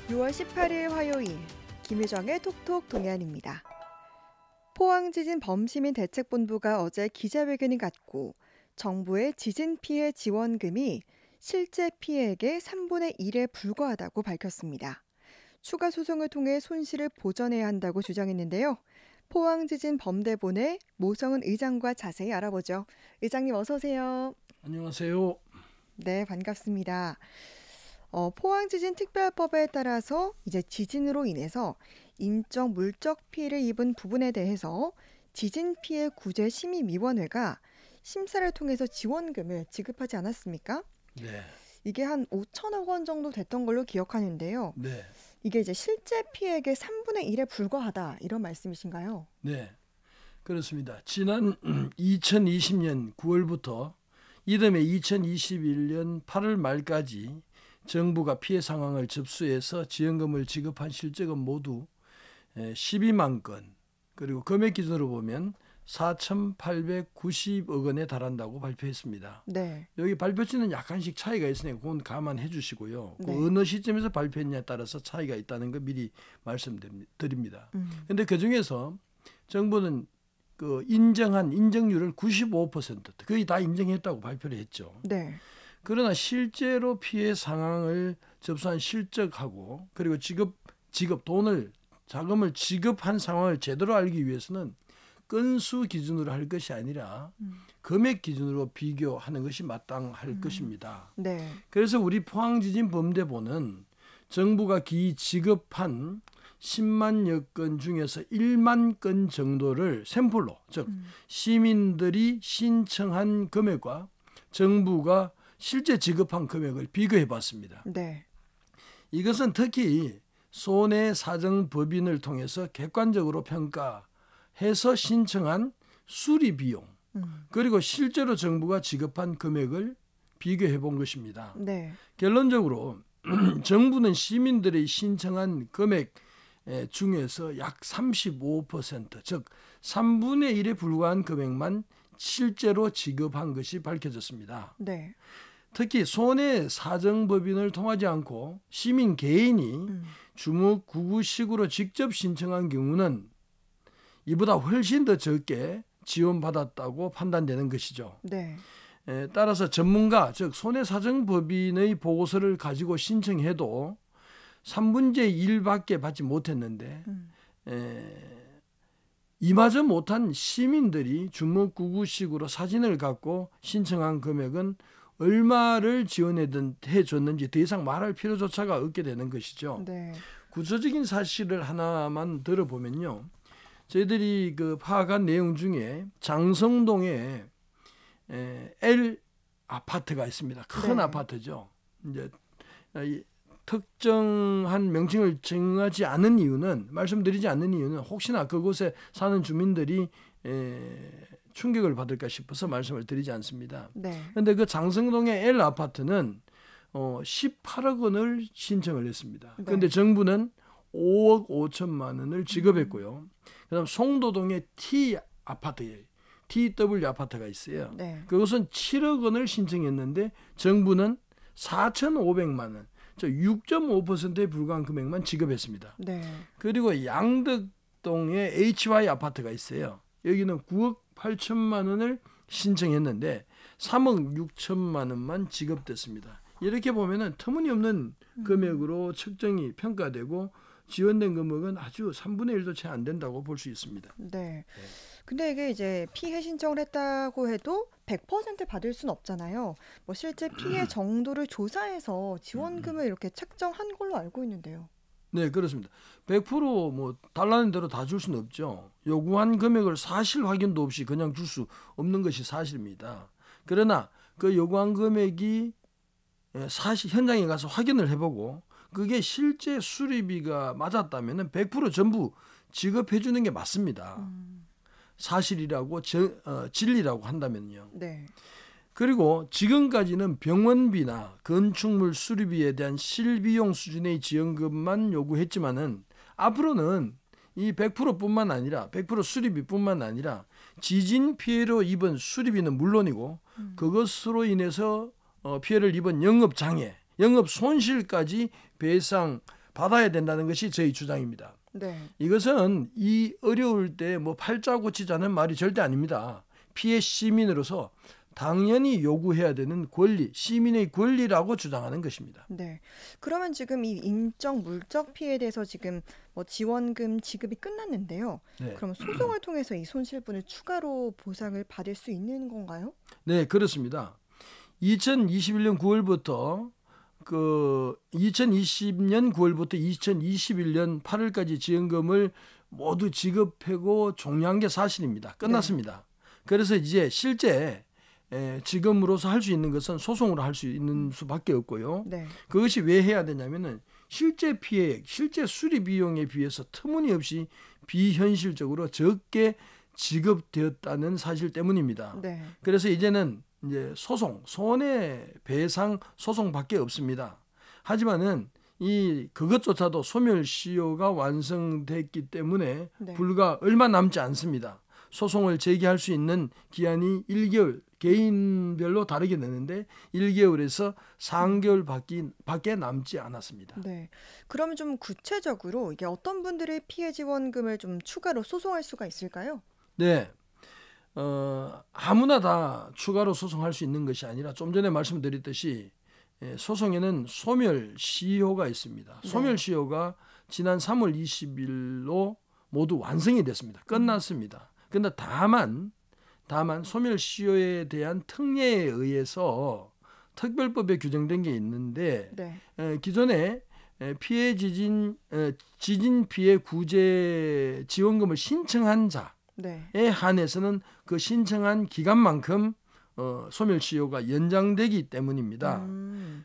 6월 18일 화요일 김유정의 톡톡 동해안입니다. 포항지진 범시민대책본부가 어제 기자회견을 갖고 정부의 지진 피해 지원금이 실제 피해액의 3분의 1에 불과하다고 밝혔습니다. 추가 소송을 통해 손실을 보전해야 한다고 주장했는데요. 포항지진 범대본의 모성은 의장과 자세히 알아보죠. 의장님 어서 오세요. 안녕하세요. 네, 반갑습니다. 포항지진특별법에 따라서 이제 지진으로 인해서 인적, 물적 피해를 입은 부분에 대해서 지진피해 구제심의위원회가 심사를 통해서 지원금을 지급하지 않았습니까? 네. 이게 한 5천억 원 정도 됐던 걸로 기억하는데요. 네. 이게 이제 실제 피해액의 3분의 1에 불과하다 이런 말씀이신가요? 네. 그렇습니다. 지난 2020년 9월부터 이듬해 2021년 8월 말까지 정부가 피해 상황을 접수해서 지원금을 지급한 실적은 모두 12만 건, 그리고 금액 기준으로 보면 4,890억 원에 달한다고 발표했습니다. 네. 여기 발표치는 약간씩 차이가 있으니까 그건 감안해 주시고요. 네. 어느 시점에서 발표했냐에 따라서 차이가 있다는 거 미리 말씀드립니다. 그런데 그중에서 정부는 그 인정률을 95% 거의 다 인정했다고 발표를 했죠. 네. 그러나 실제로 피해 상황을 접수한 실적하고 그리고 자금을 지급한 상황을 제대로 알기 위해서는 건수 기준으로 할 것이 아니라 금액 기준으로 비교하는 것이 마땅할 것입니다. 네. 그래서 우리 포항지진 범대본은 정부가 지급한 10만여 건 중에서 1만 건 정도를 샘플로, 즉 시민들이 신청한 금액과 정부가 실제 지급한 금액을 비교해 봤습니다. 네. 이것은 특히 손해사정법인을 통해서 객관적으로 평가해서 신청한 수리 비용, 그리고 실제로 정부가 지급한 금액을 비교해 본 것입니다. 네. 결론적으로 정부는 시민들이 신청한 금액 중에서 약 35%, 즉 3분의 1에 불과한 금액만 실제로 지급한 것이 밝혀졌습니다. 네. 특히 손해사정법인을 통하지 않고 시민 개인이 주무구구식으로 직접 신청한 경우는 이보다 훨씬 더 적게 지원받았다고 판단되는 것이죠. 네. 따라서 전문가, 즉 손해사정법인의 보고서를 가지고 신청해도 3분의 1밖에 받지 못했는데 이마저 못한 시민들이 주먹구구식으로 사진을 갖고 신청한 금액은 얼마를 지원해 줬는지 더 이상 말할 필요조차가 없게 되는 것이죠. 네. 구체적인 사실을 하나만 들어보면요. 저희들이 그 파악한 내용 중에 장성동에 L 아파트가 있습니다. 큰 네. 아파트죠. 이제 특정한 명칭을 정하지 않은 이유는, 말씀드리지 않는 이유는 혹시나 그곳에 사는 주민들이 충격을 받을까 싶어서 말씀을 드리지 않습니다. 그런데 네. 그 장성동의 L 아파트는 18억 원을 신청을 했습니다. 그런데 네. 정부는 5억 5천만 원을 지급했고요. 그다음 송도동의 T 아파트에 TW 아파트가 있어요. 네. 그것은 7억 원을 신청했는데 정부는 4,500만 원, 저 6.5%에 불과한 금액만 지급했습니다. 네. 그리고 양덕동에 HY 아파트가 있어요. 여기는 9억 8천만 원을 신청했는데 3억 6천만 원만 지급됐습니다. 이렇게 보면은 터무니없는 금액으로 측정이 평가되고 지원된 금액은 아주 3분의 1도 채 안 된다고 볼 수 있습니다. 네. 근데 이게 이제 피해 신청을 했다고 해도 100% 받을 수는 없잖아요. 뭐 실제 피해 정도를 조사해서 지원금을 이렇게 책정한 걸로 알고 있는데요. 네, 그렇습니다. 100%뭐 달라는 대로 다 줄 수는 없죠. 요구한 금액을 사실 확인도 없이 그냥 줄 수 없는 것이 사실입니다. 그러나 그 요구한 금액이 사실 현장에 가서 확인을 해보고 그게 실제 수리비가 맞았다면 100% 전부 지급해 주는 게 맞습니다. 사실이라고 진리라고 한다면요. 네. 그리고 지금까지는 병원비나 건축물 수리비에 대한 실비용 수준의 지원금만 요구했지만은 앞으로는 이 100%뿐만 아니라 100% 수리비뿐만 아니라 지진 피해로 입은 수리비는 물론이고 그것으로 인해서 피해를 입은 영업 장애, 영업 손실까지 배상 받아야 된다는 것이 저희 주장입니다. 네. 이것은 이 어려울 때 뭐 팔자 고치자는 말이 절대 아닙니다. 피해 시민으로서 당연히 요구해야 되는 권리, 시민의 권리라고 주장하는 것입니다. 네. 그러면 지금 이 인적, 물적 피해에 대해서 지금 뭐 지원금 지급이 끝났는데요. 네, 그럼 소송을 통해서 이 손실분을 추가로 보상을 받을 수 있는 건가요? 네, 그렇습니다. 2021년 9월부터 2020년 9월부터 2021년 8월까지 지원금을 모두 지급하고 종료한 게 사실입니다. 끝났습니다. 그래서 이제 실제 지금으로서 할 수 있는 것은 소송으로 할 수 있는 수밖에 없고요. 네. 그것이 왜 해야 되냐면은 실제 피해액, 실제 수리 비용에 비해서 터무니없이 비현실적으로 적게 지급되었다는 사실 때문입니다. 네. 그래서 이제는 이제 손해배상 소송밖에 없습니다. 하지만은 그것조차도 소멸시효가 완성됐기 때문에 네. 불과 얼마 남지 않습니다. 소송을 제기할 수 있는 기한이 1개월, 개인별로 다르게 되는데 1개월에서 3개월밖에 남지 않았습니다. 네. 그러면 좀 구체적으로 이게 어떤 분들의 피해 지원금을 좀 추가로 소송할 수가 있을까요? 네. 아무나 다 추가로 소송할 수 있는 것이 아니라 좀 전에 말씀드렸듯이 소송에는 소멸시효가 있습니다. 네. 소멸시효가 지난 3월 20일로 모두 완성이 됐습니다. 끝났습니다. 그런데 다만 소멸시효에 대한 특례에 의해서 특별법에 규정된 게 있는데 네. 기존에 지진 피해 구제 지원금을 신청한 네. 자에 한해서는 그 신청한 기간만큼 소멸시효가 연장되기 때문입니다.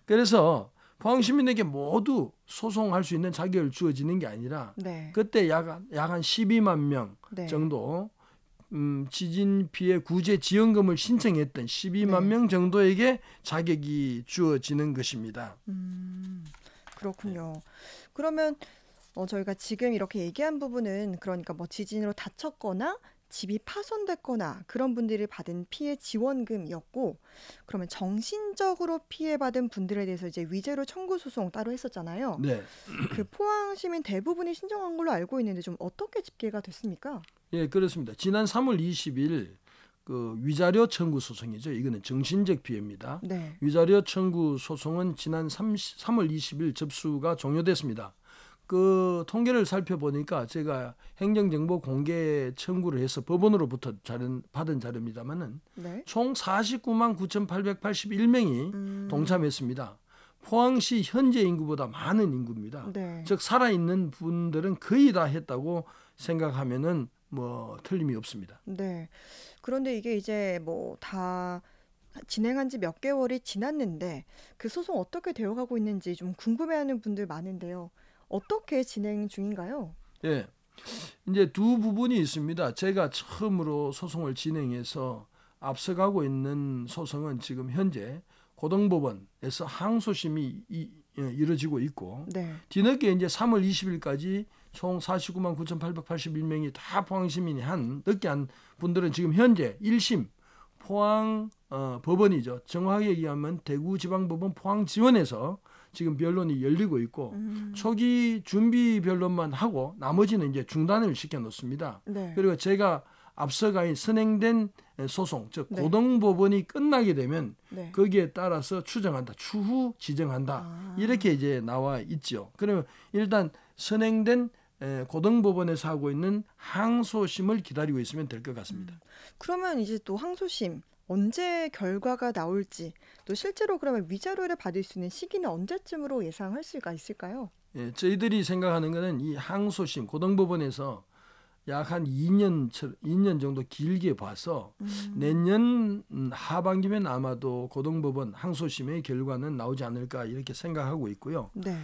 그래서 포항 시민에게 모두 소송할 수 있는 자격을 주어지는 게 아니라 네. 그때 약 한 12만 명 네. 정도 지진 피해 구제 지원금을 신청했던 12만 네. 명 정도에게 자격이 주어지는 것입니다. 그렇군요. 그러면 저희가 지금 이렇게 얘기한 부분은 그러니까 뭐 지진으로 다쳤거나 집이 파손됐거나 그런 분들이 받은 피해 지원금이었고, 그러면 정신적으로 피해받은 분들에 대해서 이제 위자료 청구 소송 따로 했었잖아요. 네, 그 포항 시민 대부분이 신청한 걸로 알고 있는데 좀 어떻게 집계가 됐습니까? 예, 그렇습니다. 지난 3월 20일 그 위자료 청구 소송이죠. 이거는 정신적 피해입니다. 네. 위자료 청구 소송은 지난 3월 20일 접수가 종료됐습니다. 그 통계를 살펴보니까 제가 행정정보 공개 청구를 해서 법원으로부터 받은 자료입니다만은 네. 총 49만 9,881명이 동참했습니다. 포항시 현재 인구보다 많은 인구입니다. 네. 즉 살아있는 분들은 거의 다 했다고 생각하면은 뭐 틀림이 없습니다. 네. 그런데 이게 이제 뭐 다 진행한 지 몇 개월이 지났는데 그 소송 어떻게 되어가고 있는지 좀 궁금해하는 분들 많은데요. 어떻게 진행 중인가요? 예. 이제 두 부분이 있습니다. 제가 처음으로 소송을 진행해서 앞서가고 있는 소송은 지금 현재 고등법원에서 항소심이 이루어지고 있고 네. 뒤늦게 이제 3월 20일까지 총 49만 9,881명이 다 포항 시민이 늦게 한 분들은 지금 현재 1심 포항 법원이죠. 정확하게 얘기하면 대구지방법원 포항지원에서 지금 변론이 열리고 있고 초기 준비 변론만 하고 나머지는 이제 중단을 시켜 놓습니다. 네. 그리고 제가 앞서가 선행된 소송, 즉 네. 고등법원이 끝나게 되면 네. 거기에 따라서 추정한다, 추후 지정한다 이렇게 이제 나와 있죠. 그러면 일단 선행된 고등법원에서 하고 있는 항소심을 기다리고 있으면 될 것 같습니다. 그러면 이제 또 항소심 언제 결과가 나올지, 또 실제로 그러면 위자료를 받을 수 있는 시기는 언제쯤으로 예상할 수가 있을까요? 예, 저희들이 생각하는 것은 이 항소심 고등법원에서 약 한 2년 정도 길게 봐서 내년 하반기면 아마도 고등법원 항소심의 결과는 나오지 않을까 이렇게 생각하고 있고요. 네.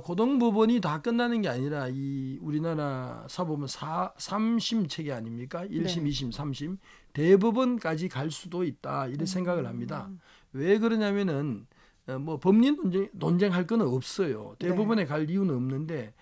고등법원이 다 끝나는 게 아니라 이 우리나라 사법은 3심 체계 아닙니까? 1심, 네. 2심, 3심 대법원까지 갈 수도 있다 이런 생각을 합니다. 왜 그러냐면은 뭐 법리 논쟁할 건 없어요. 대법원에 갈 이유는 없는데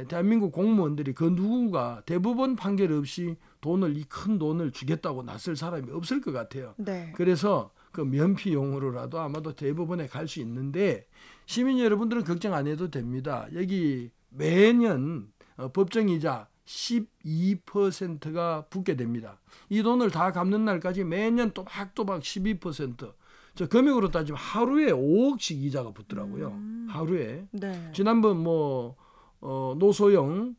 대한민국 공무원들이 그 누군가 대법원 판결 없이 이 큰 돈을 주겠다고 나설 사람이 없을 것 같아요. 네. 그래서 그 면피용으로라도 아마도 대법원에 갈 수 있는데 시민 여러분들은 걱정 안 해도 됩니다. 여기 매년 법정이자 12%가 붙게 됩니다. 이 돈을 다 갚는 날까지 매년 또박또박 12%. 저 금액으로 따지면 하루에 5억씩 이자가 붙더라고요. 하루에. 네. 지난번 뭐 노소영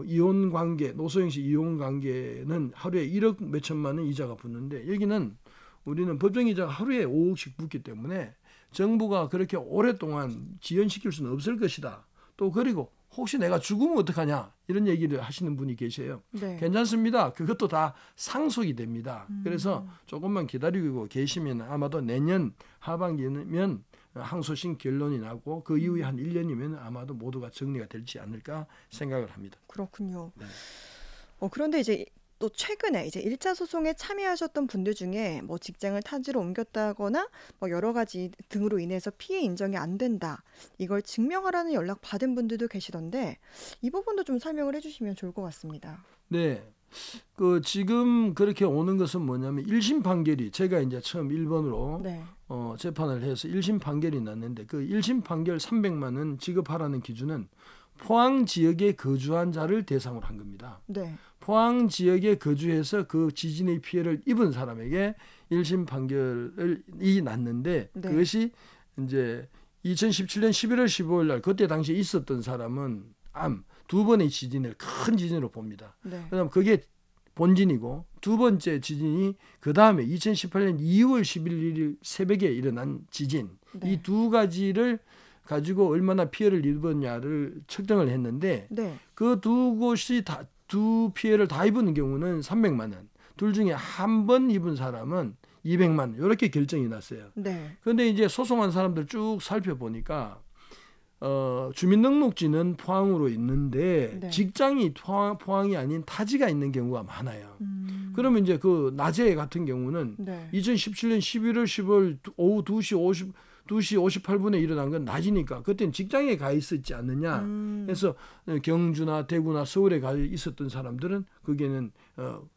이혼 관계, 노소영씨 이혼 관계는 하루에 1억 몇천만 원 이자가 붙는데 여기는 우리는 법정 이자가 하루에 5억씩 붙기 때문에 정부가 그렇게 오랫동안 지연시킬 수는 없을 것이다. 또 그리고 혹시 내가 죽으면 어떡하냐 이런 얘기를 하시는 분이 계세요. 네. 괜찮습니다. 그것도 다 상속이 됩니다. 그래서 조금만 기다리고 계시면 아마도 내년 하반기면 항소심 결론이 나고 그 이후에 한 1년이면 아마도 모두가 정리가 되지 않을까 생각을 합니다. 그렇군요. 네. 그런데 이제 또 최근에 이제 1차 소송에 참여하셨던 분들 중에 뭐 직장을 타지로 옮겼다거나 뭐 여러 가지 등으로 인해서 피해 인정이 안 된다. 이걸 증명하라는 연락 받은 분들도 계시던데 이 부분도 좀 설명을 해주시면 좋을 것 같습니다. 네. 지금 그렇게 오는 것은 뭐냐면 1심 판결이 제가 이제 처음 1번으로 네. 재판을 해서 1심 판결이 났는데 그 1심 판결 300만 원 지급하라는 기준은 포항 지역에 거주한 자를 대상으로 한 겁니다. 네. 포항 지역에 거주해서 그 지진의 피해를 입은 사람에게 1심 판결이 났는데 네. 그것이 이제 2017년 11월 15일 날 그때 당시에 있었던 사람은 두 번의 지진을 큰 지진으로 봅니다. 네. 그다음 그게 본진이고 두 번째 지진이 그 다음에 2018년 2월 11일 새벽에 일어난 지진 네. 이 두 가지를 가지고 얼마나 피해를 입었냐를 측정을 했는데 네. 그 두 곳이 두 피해를 다 입은 경우는 300만 원. 둘 중에 한 번 입은 사람은 200만 원. 이렇게 결정이 났어요. 네. 그런데 이제 소송한 사람들 쭉 살펴보니까 주민등록지는 포항으로 있는데 네. 직장이 포항이 아닌 타지가 있는 경우가 많아요. 그러면 이제 그 낮에 같은 경우는 네. 2017년 11월 15일 오후 2시 58분에 일어난 건 낮이니까 그때는 직장에 가 있었지 않느냐. 그래서 경주나 대구나 서울에 가 있었던 사람들은 거기에는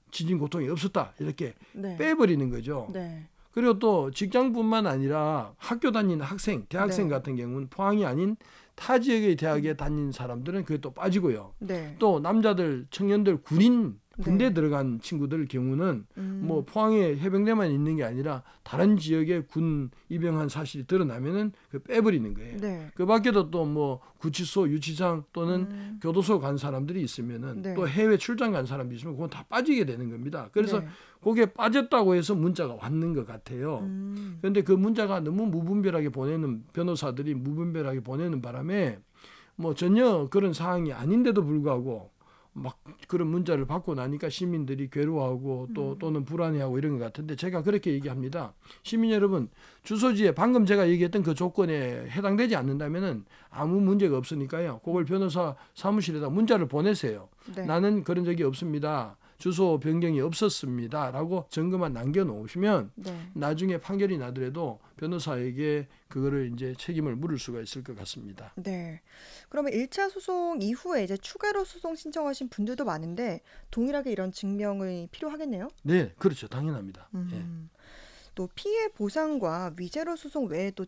지진 고통이 없었다. 이렇게 네. 빼버리는 거죠. 네. 그리고 또 직장뿐만 아니라 학교 다니는 학생, 대학생 네. 같은 경우는 포항이 아닌 타 지역의 대학에 다닌 사람들은 그게 또 빠지고요. 네. 또 남자들, 청년들, 군대 네. 들어간 친구들 경우는 뭐 포항에 해병대만 있는 게 아니라 다른 지역에 군 입영한 사실이 드러나면은 그 빼버리는 거예요. 네. 그 밖에도 또 뭐 구치소, 유치장 또는 교도소 간 사람들이 있으면은 네. 또 해외 출장 간 사람이 있으면 그건 다 빠지게 되는 겁니다. 그래서 네. 거기에 빠졌다고 해서 문자가 왔는 것 같아요. 그런데 그 문자가 너무 무분별하게 보내는 변호사들이 무분별하게 보내는 바람에 뭐 전혀 그런 사항이 아닌데도 불구하고 막 그런 문자를 받고 나니까 시민들이 괴로워하고 또는 불안해하고 이런 것 같은데 제가 그렇게 얘기합니다. 시민 여러분, 주소지에 방금 제가 얘기했던 그 조건에 해당되지 않는다면은 아무 문제가 없으니까요. 그걸 변호사 사무실에다 문자를 보내세요. 네. 나는 그런 적이 없습니다. 주소 변경이 없었습니다. 라고 증거만 남겨놓으시면 네. 나중에 판결이 나더라도 변호사에게 그거를 이제 책임을 물을 수가 있을 것 같습니다. 네. 그러면 1차 소송 이후에 이제 추가로 소송 신청하신 분들도 많은데 동일하게 이런 증명이 필요하겠네요. 네, 그렇죠. 당연합니다. 예. 또 피해 보상과 위자료 소송 외에 또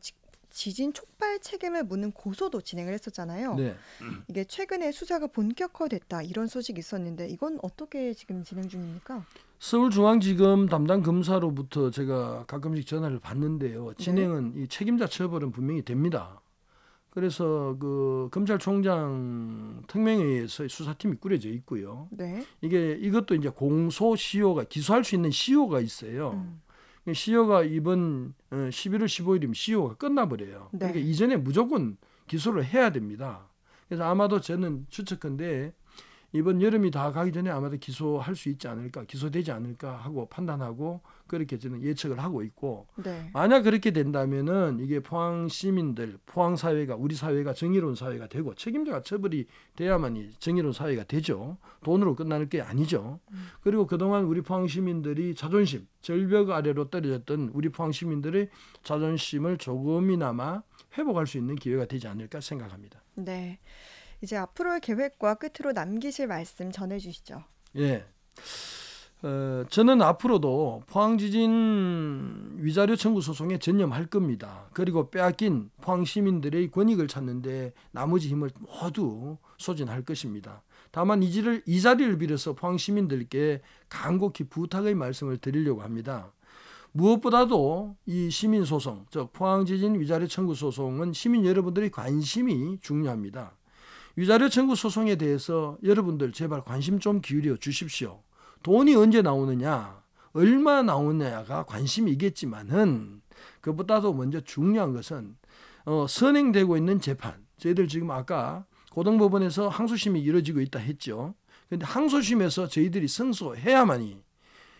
지진 촉발 책임을 묻는 고소도 진행을 했었잖아요. 네. 이게 최근에 수사가 본격화됐다 이런 소식이 있었는데 이건 어떻게 지금 진행 중입니까? 서울중앙지검 담당 검사로부터 제가 가끔씩 전화를 받는데요. 진행은 이 책임자 처벌은 분명히 됩니다. 그래서 그 검찰총장 특명회에서 수사팀이 꾸려져 있고요. 네. 이것도 이제 공소 시효가 기소할 수 있는 시효가 있어요. 시효가 이번 11월 15일이면 시효가 끝나버려요. 네. 그러니까 이전에 무조건 기소를 해야 됩니다. 그래서 아마도 저는 추측컨대 이번 여름이 다 가기 전에 아마도 기소할 수 있지 않을까, 기소되지 않을까 하고 판단하고 그렇게 저는 예측을 하고 있고 네. 만약 그렇게 된다면은 이게 포항 시민들, 포항 사회가 우리 사회가 정의로운 사회가 되고 책임자가 처벌이 돼야만이 정의로운 사회가 되죠. 돈으로 끝나는 게 아니죠. 그리고 그동안 우리 포항 시민들이 자존심, 절벽 아래로 떨어졌던 우리 포항 시민들의 자존심을 조금이나마 회복할 수 있는 기회가 되지 않을까 생각합니다. 네. 이제 앞으로의 계획과 끝으로 남기실 말씀 전해주시죠. 예. 저는 앞으로도 포항지진 위자료 청구 소송에 전념할 겁니다. 그리고 빼앗긴 포항 시민들의 권익을 찾는데 나머지 힘을 모두 소진할 것입니다. 다만 이 자리를 빌어서 포항 시민들께 간곡히 부탁의 말씀을 드리려고 합니다. 무엇보다도 이 시민소송, 즉 포항지진 위자료 청구 소송은 시민 여러분들의 관심이 중요합니다. 위자료 청구 소송에 대해서 여러분들 제발 관심 좀 기울여 주십시오. 돈이 언제 나오느냐, 얼마 나오느냐가 관심이겠지만은 그것보다도 먼저 중요한 것은 선행되고 있는 재판. 저희들 지금 아까 고등법원에서 항소심이 이루어지고 있다 했죠. 그런데 항소심에서 저희들이 승소해야만이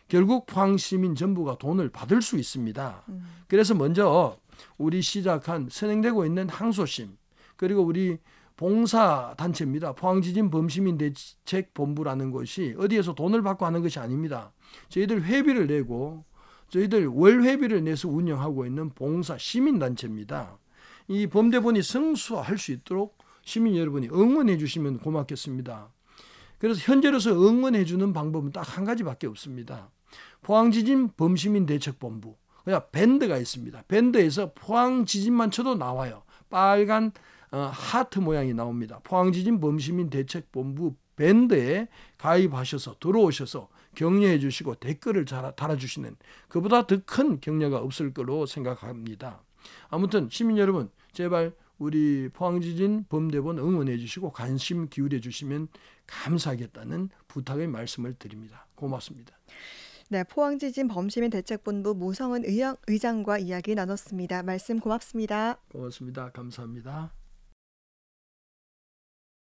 결국 포항 시민 전부가 돈을 받을 수 있습니다. 그래서 먼저 우리 시작한 선행되고 있는 항소심, 그리고 우리 봉사단체입니다. 포항지진 범시민대책본부라는 것이 어디에서 돈을 받고 하는 것이 아닙니다. 저희들 회비를 내고 저희들 월 회비를 내서 운영하고 있는 봉사 시민단체입니다. 이 범대본이 승소할 수 있도록 시민 여러분이 응원해 주시면 고맙겠습니다. 그래서 현재로서 응원해 주는 방법은 딱 한 가지밖에 없습니다. 포항지진 범시민대책본부, 그냥 밴드가 있습니다. 밴드에서 포항지진만 쳐도 나와요. 빨간 하트 모양이 나옵니다. 포항지진 범시민대책본부 밴드에 가입하셔서 들어오셔서 격려해 주시고 댓글을 달아주시는, 그보다 더 큰 격려가 없을 거로 생각합니다. 아무튼 시민 여러분, 제발 우리 포항지진 범대본 응원해 주시고 관심 기울여 주시면 감사하겠다는 부탁의 말씀을 드립니다. 고맙습니다. 네, 포항지진 범시민대책본부 무성은 의장과 이야기 나눴습니다. 말씀 고맙습니다. 고맙습니다. 감사합니다.